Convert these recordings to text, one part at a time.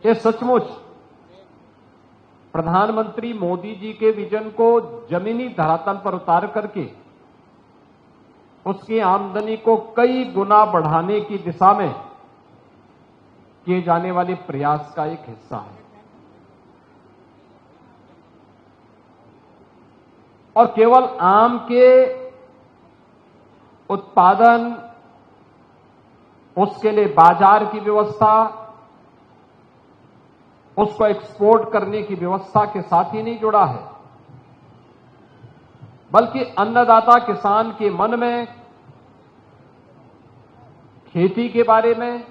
ये सचमुच प्रधानमंत्री मोदी जी के विजन को जमीनी धरातल पर उतार करके उसकी आमदनी को कई गुना बढ़ाने की दिशा में किए जाने वाले प्रयास का एक हिस्सा है। और केवल आम के उत्पादन, उसके लिए बाजार की व्यवस्था, उसको एक्सपोर्ट करने की व्यवस्था के साथ ही नहीं जुड़ा है, बल्कि अन्नदाता किसान के मन में खेती के बारे में,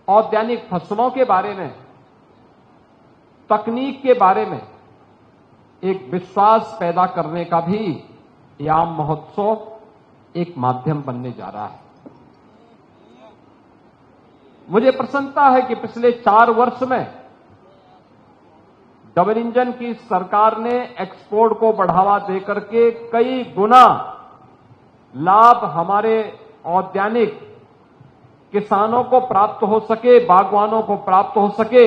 औद्यानिक फसलों के बारे में, तकनीक के बारे में एक विश्वास पैदा करने का भी यह आम महोत्सव एक माध्यम बनने जा रहा है। मुझे प्रसन्नता है कि पिछले 4 वर्ष में डबल इंजन की सरकार ने एक्सपोर्ट को बढ़ावा देकर के कई गुना लाभ हमारे औद्यानिक किसानों को प्राप्त हो सके, बागवानों को प्राप्त हो सके,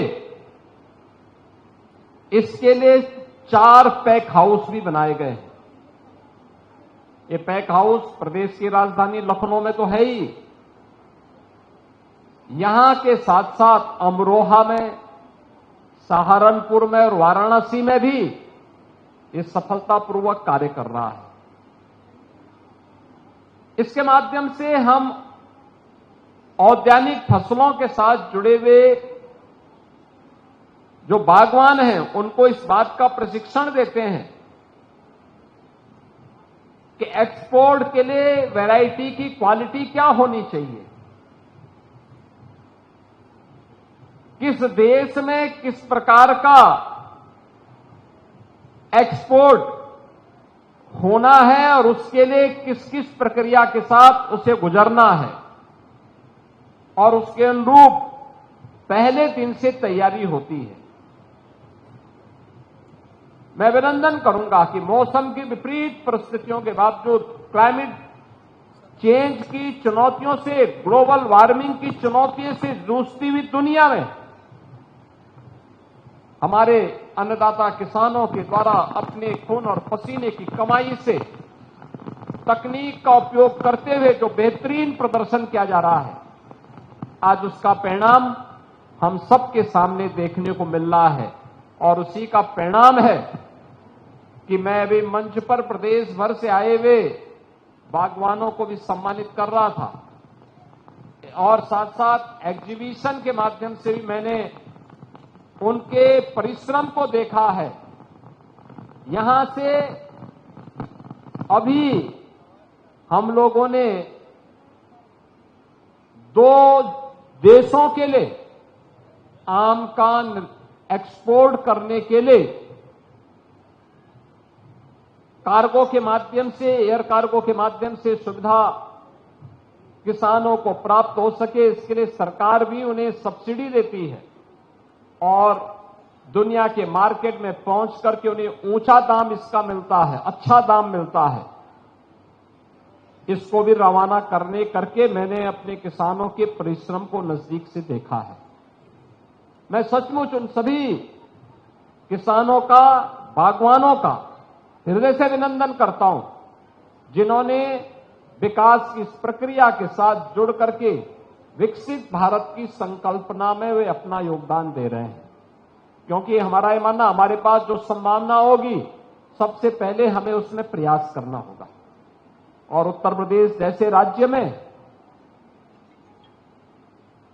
इसके लिए 4 पैक हाउस भी बनाए गए हैं। ये पैक हाउस प्रदेश की राजधानी लखनऊ में तो है ही, यहां के साथ साथ अमरोहा में, सहारनपुर में और वाराणसी में भी ये सफलतापूर्वक कार्य कर रहा है। इसके माध्यम से हम औद्यानिक फसलों के साथ जुड़े हुए जो बागवान हैं उनको इस बात का प्रशिक्षण देते हैं कि एक्सपोर्ट के लिए वैरायटी की क्वालिटी क्या होनी चाहिए, किस देश में किस प्रकार का एक्सपोर्ट होना है और उसके लिए किस किस प्रक्रिया के साथ उसे गुजरना है, और उसके अनुरूप पहले दिन से तैयारी होती है। मैं अभिनंदन करूंगा कि मौसम की विपरीत परिस्थितियों के बावजूद, क्लाइमेट चेंज की चुनौतियों से, ग्लोबल वार्मिंग की चुनौतियों से जूझती हुई दुनिया में हमारे अन्नदाता किसानों के द्वारा अपने खून और पसीने की कमाई से तकनीक का उपयोग करते हुए जो बेहतरीन प्रदर्शन किया जा रहा है, आज उसका परिणाम हम सबके सामने देखने को मिल रहा है। और उसी का परिणाम है कि मैं अभी मंच पर प्रदेश भर से आए हुए बागवानों को भी सम्मानित कर रहा था, और साथ साथ एग्जीबिशन के माध्यम से भी मैंने उनके परिश्रम को देखा है। यहां से अभी हम लोगों ने 2 देशों के लिए आम का एक्सपोर्ट करने के लिए कार्गो के माध्यम से, एयर कार्गो के माध्यम से सुविधा किसानों को प्राप्त हो सके, इसके लिए सरकार भी उन्हें सब्सिडी देती है और दुनिया के मार्केट में पहुंच करके उन्हें ऊंचा दाम इसका मिलता है, अच्छा दाम मिलता है। इसको भी रवाना करके मैंने अपने किसानों के परिश्रम को नजदीक से देखा है। मैं सचमुच उन सभी किसानों का, बागवानों का हृदय से अभिनंदन करता हूं जिन्होंने विकास की इस प्रक्रिया के साथ जुड़ करके विकसित भारत की संकल्पना में वे अपना योगदान दे रहे हैं। क्योंकि हमारा ये मानना, हमारे पास जो संभावना होगी सबसे पहले हमें उसमें प्रयास करना होगा। और उत्तर प्रदेश जैसे राज्य में,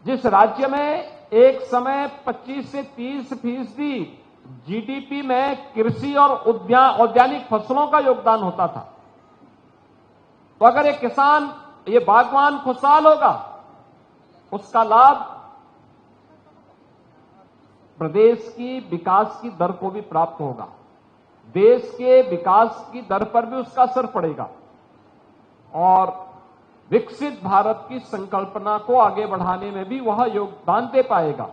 जिस राज्य में एक समय 25 से 30% जीडीपी में कृषि और औद्यानिक फसलों का योगदान होता था, तो अगर एक किसान, ये बागवान खुशहाल होगा, उसका लाभ प्रदेश की विकास की दर को भी प्राप्त होगा, देश के विकास की दर पर भी उसका असर पड़ेगा और विकसित भारत की संकल्पना को आगे बढ़ाने में भी वह योगदान दे पाएगा।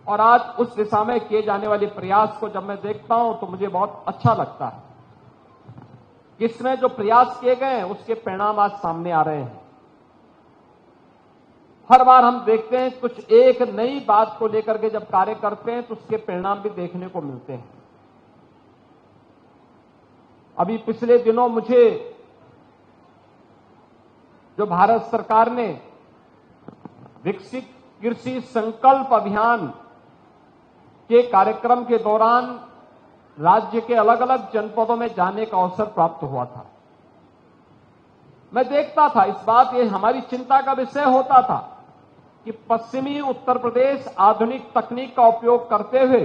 और आज उस दिशा में किए जाने वाले प्रयास को जब मैं देखता हूं तो मुझे बहुत अच्छा लगता है। इसमें जो प्रयास किए गए हैं उसके परिणाम आज सामने आ रहे हैं। हर बार हम देखते हैं कुछ एक नई बात को लेकर के जब कार्य करते हैं तो उसके परिणाम भी देखने को मिलते हैं। अभी पिछले दिनों मुझे जो भारत सरकार ने विकसित कृषि संकल्प अभियान के कार्यक्रम के दौरान राज्य के अलग अलग जनपदों में जाने का अवसर प्राप्त हुआ था। मैं देखता था इस बात, ये हमारी चिंता का विषय होता था कि पश्चिमी उत्तर प्रदेश आधुनिक तकनीक का उपयोग करते हुए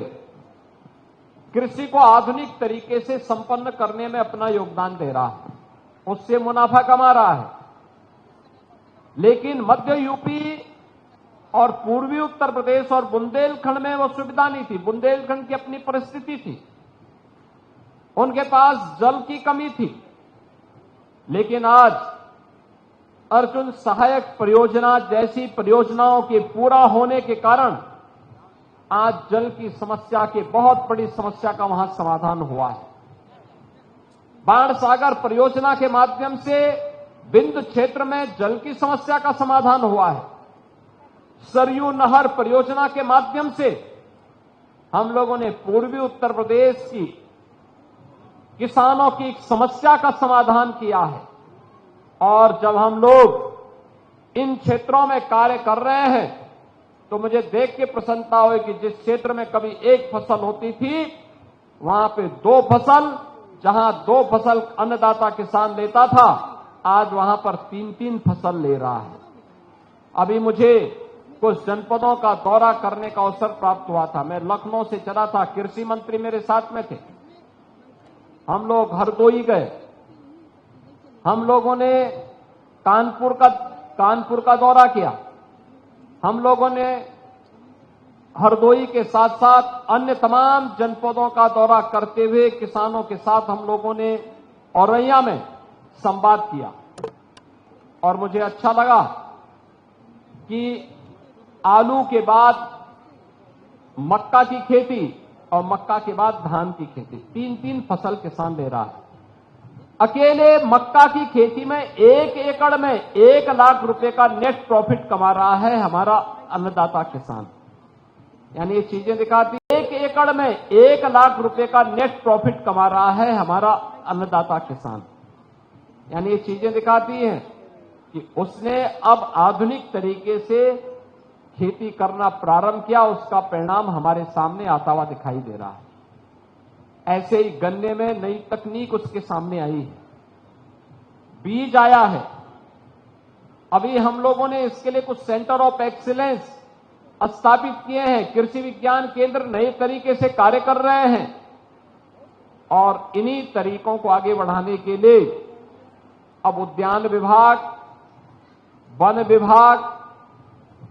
कृषि को आधुनिक तरीके से संपन्न करने में अपना योगदान दे रहा है, उससे मुनाफा कमा रहा है। लेकिन मध्य यूपी और पूर्वी उत्तर प्रदेश और बुंदेलखंड में वो सुविधा नहीं थी। बुंदेलखंड की अपनी परिस्थिति थी, उनके पास जल की कमी थी। लेकिन आज अर्जुन सहायक परियोजना जैसी परियोजनाओं के पूरा होने के कारण आज जल की समस्या की बहुत बड़ी समस्या का वहां समाधान हुआ है। बाण सागर परियोजना के माध्यम से बिंद क्षेत्र में जल की समस्या का समाधान हुआ है। सरयू नहर परियोजना के माध्यम से हम लोगों ने पूर्वी उत्तर प्रदेश की किसानों की समस्या का समाधान किया है। और जब हम लोग इन क्षेत्रों में कार्य कर रहे हैं तो मुझे देख के प्रसन्नता हुई कि जिस क्षेत्र में कभी एक फसल होती थी वहां पे दो फसल, जहां दो फसल अन्नदाता किसान लेता था, आज वहां पर तीन तीन फसल ले रहा है। अभी मुझे कुछ जनपदों का दौरा करने का अवसर प्राप्त हुआ था। मैं लखनऊ से चला था, कृषि मंत्री मेरे साथ में थे। हम लोग हरदोई गए, हम लोगों ने कानपुर का दौरा किया, हम लोगों ने हरदोई के साथ साथ अन्य तमाम जनपदों का दौरा करते हुए किसानों के साथ हम लोगों ने औरैया में संवाद किया। और मुझे अच्छा लगा कि आलू के बाद मक्का की खेती और मक्का के बाद धान की खेती, तीन तीन फसल किसान ले रहा है। अकेले मक्का की खेती में 1 एकड़ में 1 लाख रुपए का नेट प्रॉफिट कमा रहा है हमारा अन्नदाता किसान। यानी ये चीजें दिखाती, 1 एकड़ में 1 लाख रुपए का नेट प्रॉफिट कमा रहा है हमारा अन्नदाता किसान। यानी ये चीजें दिखाती हैं कि उसने अब आधुनिक तरीके से खेती करना प्रारंभ किया, उसका परिणाम हमारे सामने आता हुआ दिखाई दे रहा है। ऐसे ही गन्ने में नई तकनीक उसके सामने आई है, बीज आया है। अभी हम लोगों ने इसके लिए कुछ सेंटर ऑफ एक्सीलेंस स्थापित किए हैं, कृषि विज्ञान केंद्र नए तरीके से कार्य कर रहे हैं। और इन्हीं तरीकों को आगे बढ़ाने के लिए अब उद्यान विभाग, वन विभाग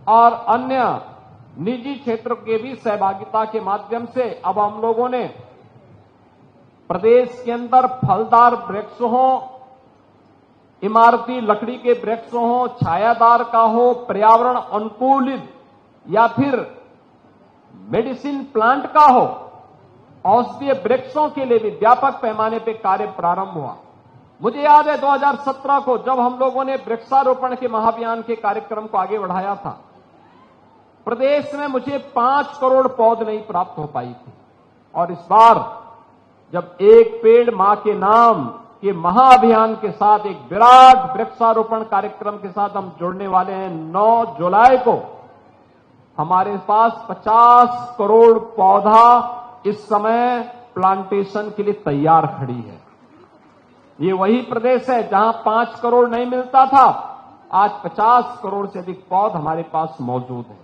और अन्य निजी क्षेत्र के भी सहभागिता के माध्यम से अब हम लोगों ने प्रदेश के अंदर फलदार वृक्ष हो, इमारती लकड़ी के वृक्ष हो, छायादार का हो, पर्यावरण अनुकूलित या फिर मेडिसिन प्लांट का हो, औषधीय वृक्षों के लिए भी व्यापक पैमाने पर कार्य प्रारंभ हुआ। मुझे याद है 2017 को जब हम लोगों ने वृक्षारोपण के महाअभियान के कार्यक्रम को आगे बढ़ाया था, प्रदेश में मुझे 5 करोड़ पौध नहीं प्राप्त हो पाई थी। और इस बार जब एक पेड़ मां के नाम के महाअभियान के साथ एक विराट वृक्षारोपण कार्यक्रम के साथ हम जुड़ने वाले हैं, 9 जुलाई को हमारे पास 50 करोड़ पौधा इस समय प्लांटेशन के लिए तैयार खड़ी है। ये वही प्रदेश है जहां 5 करोड़ नहीं मिलता था, आज 50 करोड़ से अधिक पौध हमारे पास मौजूद है।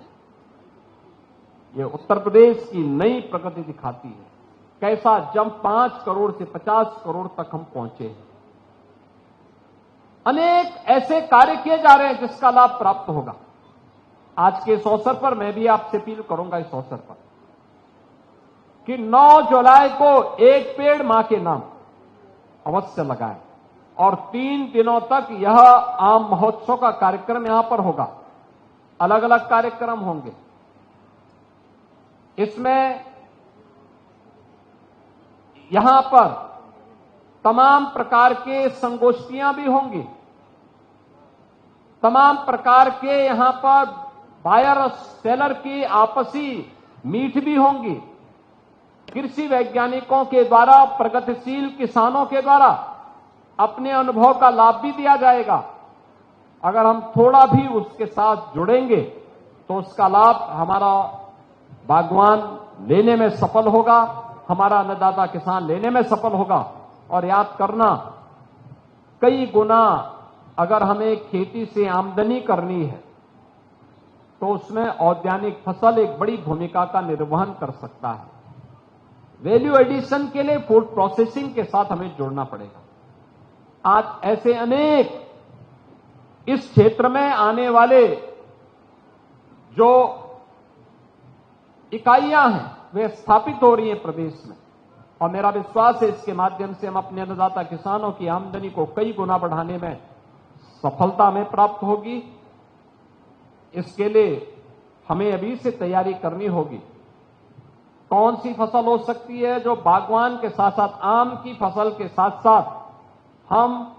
ये उत्तर प्रदेश की नई प्रगति दिखाती है, कैसा जंप 5 करोड़ से 50 करोड़ तक हम पहुंचे हैं। अनेक ऐसे कार्य किए जा रहे हैं जिसका लाभ प्राप्त होगा। आज के इस अवसर पर मैं भी आपसे अपील करूंगा इस अवसर पर कि 9 जुलाई को एक पेड़ मां के नाम अवश्य लगाएं और 3 दिनों तक यह आम महोत्सव का कार्यक्रम यहां पर होगा। अलग अलग कार्यक्रम होंगे, इसमें यहां पर तमाम प्रकार के संगोष्ठियां भी होंगी। तमाम प्रकार के यहां पर बायर और सेलर की आपसी मीट भी होंगी। कृषि वैज्ञानिकों के द्वारा, प्रगतिशील किसानों के द्वारा अपने अनुभव का लाभ भी दिया जाएगा। अगर हम थोड़ा भी उसके साथ जुड़ेंगे तो उसका लाभ हमारा बागवान लेने में सफल होगा, हमारा अन्नदाता किसान लेने में सफल होगा। और याद करना, कई गुना अगर हमें खेती से आमदनी करनी है तो उसमें औद्यानिक फसल एक बड़ी भूमिका का निर्वहन कर सकता है। वैल्यू एडिशन के लिए फूड प्रोसेसिंग के साथ हमें जुड़ना पड़ेगा। आज ऐसे अनेक इस क्षेत्र में आने वाले जो इकाइयां हैं वे स्थापित हो रही हैं प्रदेश में, और मेरा विश्वास है इसके माध्यम से हम अपने अन्नदाता किसानों की आमदनी को कई गुना बढ़ाने में सफलता हमें प्राप्त होगी। इसके लिए हमें अभी से तैयारी करनी होगी। कौन सी फसल हो सकती है जो बागवान के साथ साथ आम की फसल के साथ साथ हम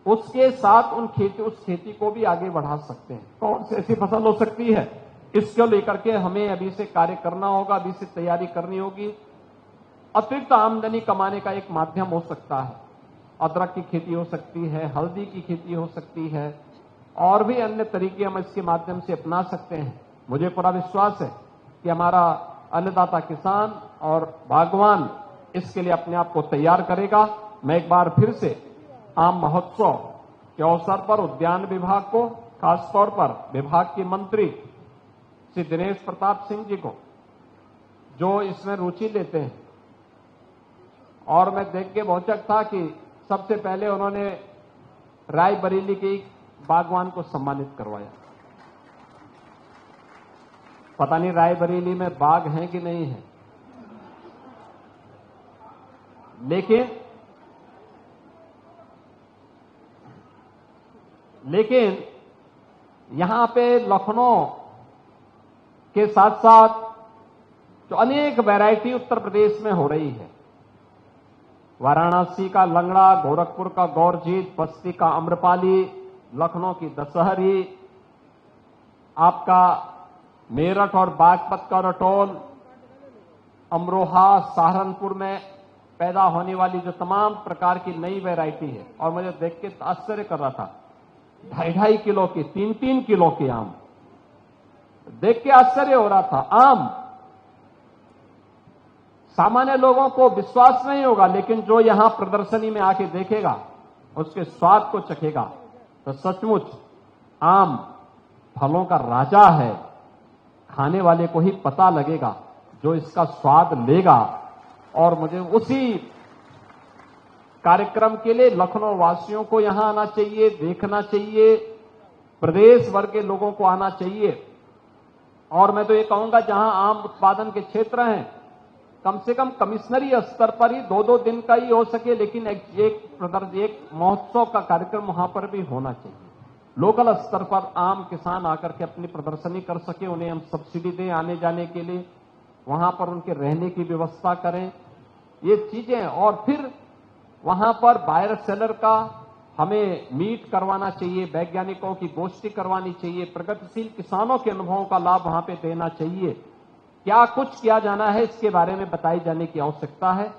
उसके साथ उस खेती को भी आगे बढ़ा सकते हैं। कौन सी ऐसी फसल हो सकती है, इसको लेकर के हमें अभी से कार्य करना होगा, अभी से तैयारी करनी होगी। अतिरिक्त आमदनी कमाने का एक माध्यम हो सकता है, अदरक की खेती हो सकती है, हल्दी की खेती हो सकती है, और भी अन्य तरीके हम इसके माध्यम से अपना सकते हैं। मुझे पूरा विश्वास है कि हमारा अन्नदाता किसान और बागवान इसके लिए अपने आप को तैयार करेगा। मैं एक बार फिर से आम महोत्सव के अवसर पर उद्यान विभाग को, खासतौर पर विभाग के मंत्री श्री दिनेश प्रताप सिंह जी को, जो इसमें रुचि लेते हैं, और मैं देख के बहुत था कि सबसे पहले उन्होंने रायबरेली के बागवान को सम्मानित करवाया। पता नहीं रायबरेली में बाग हैं कि नहीं है, लेकिन यहां पे लखनऊ के साथ साथ जो अनेक वैरायटी उत्तर प्रदेश में हो रही है, वाराणसी का लंगड़ा, गोरखपुर का गौरजीत, बस्ती का अम्रपाली, लखनऊ की दशहरी, आपका मेरठ और बागपत का रटोल, अमरोहा, सहारनपुर में पैदा होने वाली जो तमाम प्रकार की नई वैरायटी है। और मुझे देख के आश्चर्य कर रहा था, 2.5 किलो की, 3-3 किलो की आम, देख के आश्चर्य हो रहा था। आम सामान्य लोगों को विश्वास नहीं होगा, लेकिन जो यहां प्रदर्शनी में आके देखेगा, उसके स्वाद को चखेगा, तो सचमुच आम फलों का राजा है। खाने वाले को ही पता लगेगा, जो इसका स्वाद लेगा। और मुझे उसी कार्यक्रम के लिए लखनऊ वासियों को यहां आना चाहिए, देखना चाहिए, प्रदेश भर के लोगों को आना चाहिए। और मैं तो ये कहूंगा, जहां आम उत्पादन के क्षेत्र हैं, कम से कम कमिश्नरी स्तर पर ही 2-2 दिन का ही हो सके, लेकिन एक महोत्सव का कार्यक्रम वहां पर भी होना चाहिए। लोकल स्तर पर आम किसान आकर के अपनी प्रदर्शनी कर सके, उन्हें हम सब्सिडी दें आने जाने के लिए, वहां पर उनके रहने की व्यवस्था करें, ये चीजें। और फिर वहां पर बायर सेलर का हमें मीट करवाना चाहिए, वैज्ञानिकों की गोष्ठी करवानी चाहिए, प्रगतिशील किसानों के अनुभवों का लाभ वहां पे देना चाहिए। क्या कुछ किया जाना है, इसके बारे में बताई जाने की आवश्यकता है।